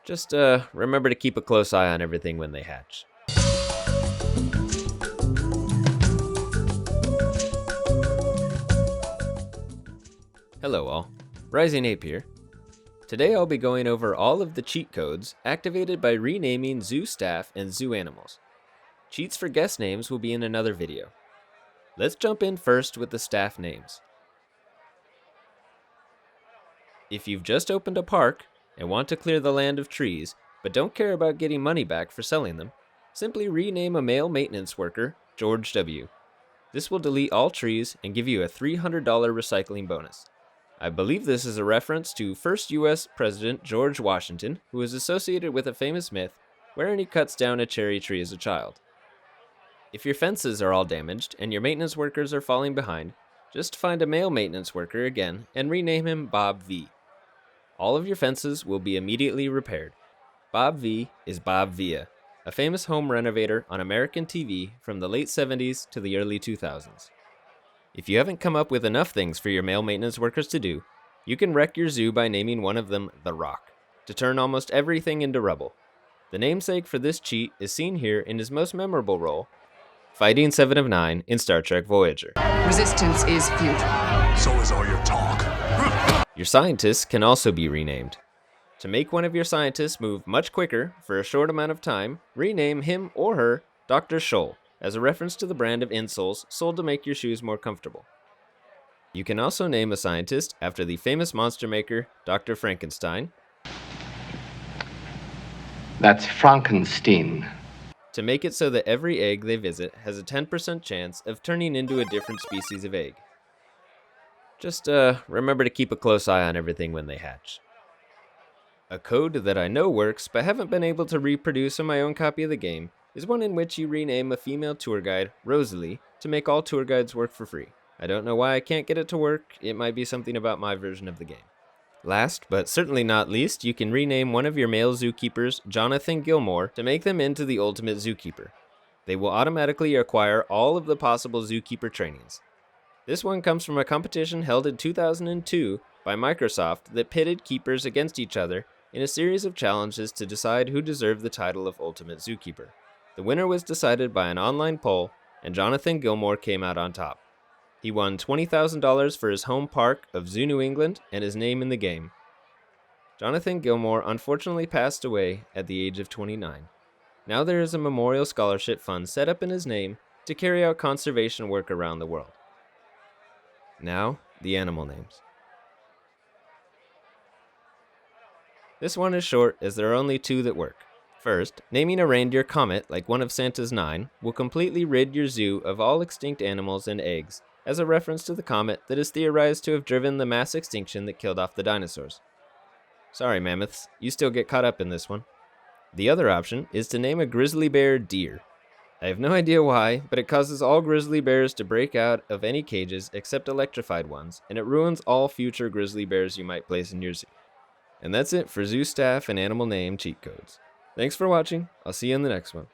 Just remember to keep a close eye on everything when they hatch. Hello all, Rising Ape here. Today I'll be going over all of the cheat codes activated by renaming zoo staff and zoo animals. Cheats for guest names will be in another video. Let's jump in first with the staff names. If you've just opened a park and want to clear the land of trees, but don't care about getting money back for selling them, simply rename a male maintenance worker George W. This will delete all trees and give you a $300 recycling bonus. I believe this is a reference to first US President George Washington, who is associated with a famous myth wherein he cuts down a cherry tree as a child. If your fences are all damaged and your maintenance workers are falling behind, just find a male maintenance worker again and rename him Bob V. All of your fences will be immediately repaired. Bob V is Bob Villa, a famous home renovator on American TV from the late 70s to the early 2000s. If you haven't come up with enough things for your male maintenance workers to do, you can wreck your zoo by naming one of them The Rock, to turn almost everything into rubble. The namesake for this cheat is seen here in his most memorable role, fighting 7 of 9 in Star Trek Voyager. Resistance is futile. So is all your talk. Your scientists can also be renamed. To make one of your scientists move much quicker for a short amount of time, rename him or her Dr. Scholl, as a reference to the brand of insoles sold to make your shoes more comfortable. You can also name a scientist after the famous monster maker, Dr. Frankenstein. That's Frankenstein. To make it so that every egg they visit has a 10% chance of turning into a different species of egg. Just remember to keep a close eye on everything when they hatch. A code that I know works but haven't been able to reproduce on my own copy of the game is one in which you rename a female tour guide Rosalie to make all tour guides work for free. I don't know why I can't get it to work, it might be something about my version of the game. Last, but certainly not least, you can rename one of your male zookeepers Jonathan Gilmore to make them into the ultimate zookeeper. They will automatically acquire all of the possible zookeeper trainings. This one comes from a competition held in 2002 by Microsoft that pitted keepers against each other in a series of challenges to decide who deserved the title of ultimate zookeeper. The winner was decided by an online poll, and Jonathan Gilmore came out on top. He won $20,000 for his home park of Zoo New England and his name in the game. Jonathan Gilmore unfortunately passed away at the age of 29. Now there is a memorial scholarship fund set up in his name to carry out conservation work around the world. Now, the animal names. This one is short as there are only 2 that work. First, naming a reindeer Comet like one of Santa's 9 will completely rid your zoo of all extinct animals and eggs, as a reference to the comet that is theorized to have driven the mass extinction that killed off the dinosaurs. Sorry, mammoths, you still get caught up in this one. The other option is to name a grizzly bear Deer. I have no idea why, but it causes all grizzly bears to break out of any cages except electrified ones, and it ruins all future grizzly bears you might place in your zoo. And that's it for zoo staff and animal name cheat codes. Thanks for watching. I'll see you in the next one.